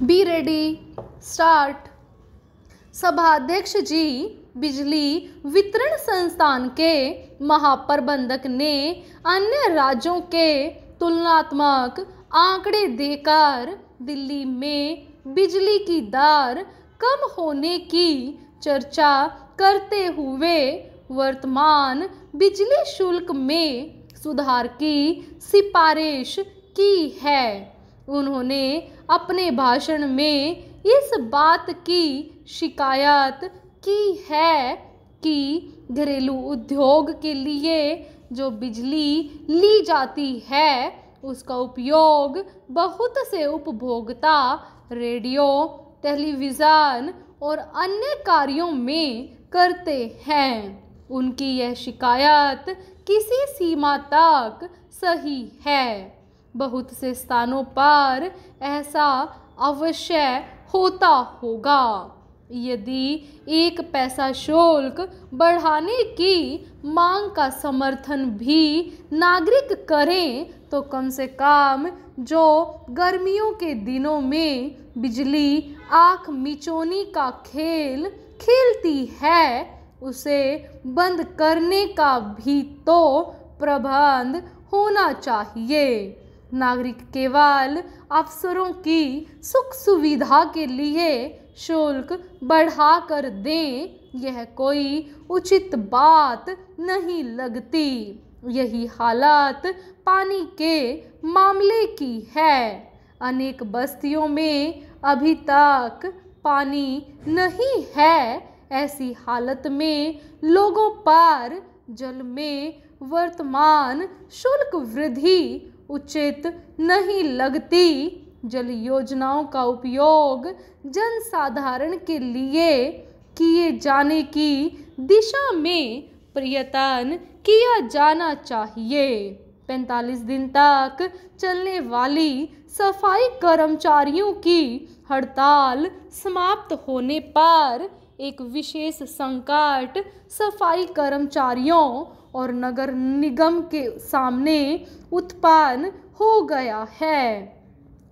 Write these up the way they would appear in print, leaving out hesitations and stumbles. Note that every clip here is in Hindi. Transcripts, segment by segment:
Be ready, start. सभाध्यक्ष जी, बिजली वितरण संस्थान के महाप्रबंधक ने अन्य राज्यों के तुलनात्मक आंकड़े देकर दिल्ली में बिजली की दर कम होने की चर्चा करते हुए वर्तमान बिजली शुल्क में सुधार की सिफारिश की है। उन्होंने अपने भाषण में इस बात की शिकायत की है कि घरेलू उद्योग के लिए जो बिजली ली जाती है उसका उपयोग बहुत से उपभोक्ता रेडियो, टेलीविज़न और अन्य कार्यों में करते हैं। उनकी यह शिकायत किसी सीमा तक सही है। बहुत से स्थानों पर ऐसा अवश्य होता होगा। यदि 1 पैसा शुल्क बढ़ाने की मांग का समर्थन भी नागरिक करें तो कम से कम जो गर्मियों के दिनों में बिजली आँख मिचौनी का खेल खेलती है उसे बंद करने का भी तो प्रबंध होना चाहिए। नागरिक केवल अफसरों की सुख सुविधा के लिए शुल्क बढ़ा कर दें, यह कोई उचित बात नहीं लगती। यही हालत पानी के मामले की है। अनेक बस्तियों में अभी तक पानी नहीं है। ऐसी हालत में लोगों पर जल में वर्तमान शुल्क वृद्धि उचित नहीं लगती। जल योजनाओं का उपयोग जनसाधारण के लिए किए जाने की दिशा में प्रयत्न किया जाना चाहिए। 45 दिन तक चलने वाली सफाई कर्मचारियों की हड़ताल समाप्त होने पर एक विशेष संकट सफाई कर्मचारियों और नगर निगम के सामने उत्पन्न हो गया है।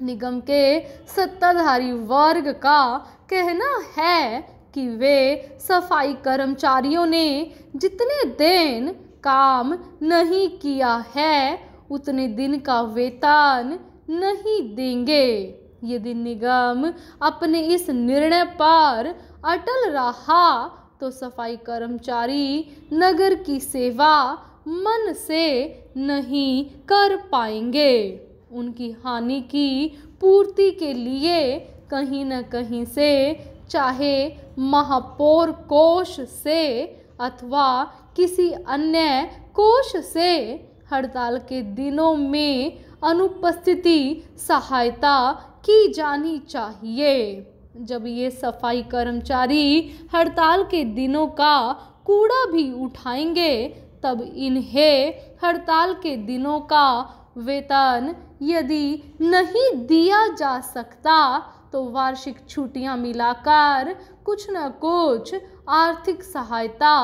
निगम के सत्ताधारी वर्ग का कहना है कि वे सफाई कर्मचारियों ने जितने दिन काम नहीं किया है उतने दिन का वेतन नहीं देंगे। यदि निगम अपने इस निर्णय पर अटल रहा तो सफाई कर्मचारी नगर की सेवा मन से नहीं कर पाएंगे। उनकी हानि की पूर्ति के लिए कहीं न कहीं से, चाहे महापौर कोष से अथवा किसी अन्य कोष से, हड़ताल के दिनों में अनुपस्थिति सहायता की जानी चाहिए। जब ये सफाई कर्मचारी हड़ताल के दिनों का कूड़ा भी उठाएंगे तब इन्हें हड़ताल के दिनों का वेतन यदि नहीं दिया जा सकता तो वार्षिक छुट्टियां मिलाकर कुछ न कुछ आर्थिक सहायता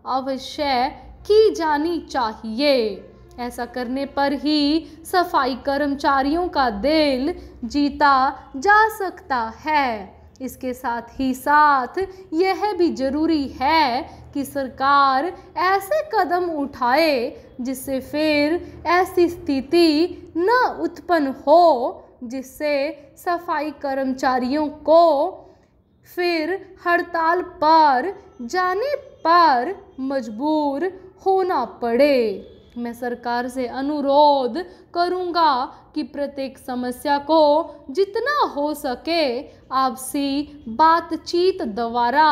अवश्य की जानी चाहिए। ऐसा करने पर ही सफाई कर्मचारियों का दिल जीता जा सकता है। इसके साथ ही साथ यह भी जरूरी है कि सरकार ऐसे कदम उठाए जिससे फिर ऐसी स्थिति न उत्पन्न हो जिससे सफाई कर्मचारियों को फिर हड़ताल पर जाने पर मजबूर होना पड़े। मैं सरकार से अनुरोध करूंगा कि प्रत्येक समस्या को जितना हो सके आपसी बातचीत द्वारा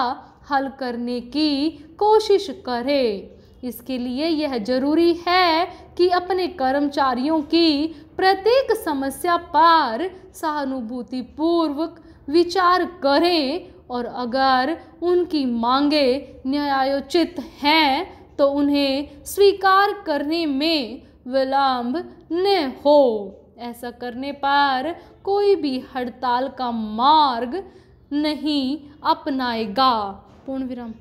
हल करने की कोशिश करें। इसके लिए यह जरूरी है कि अपने कर्मचारियों की प्रत्येक समस्या पर सहानुभूतिपूर्वक विचार करें और अगर उनकी मांगे न्यायोचित हैं तो उन्हें स्वीकार करने में विलंब न हो। ऐसा करने पर कोई भी हड़ताल का मार्ग नहीं अपनाएगा। पूर्ण विराम।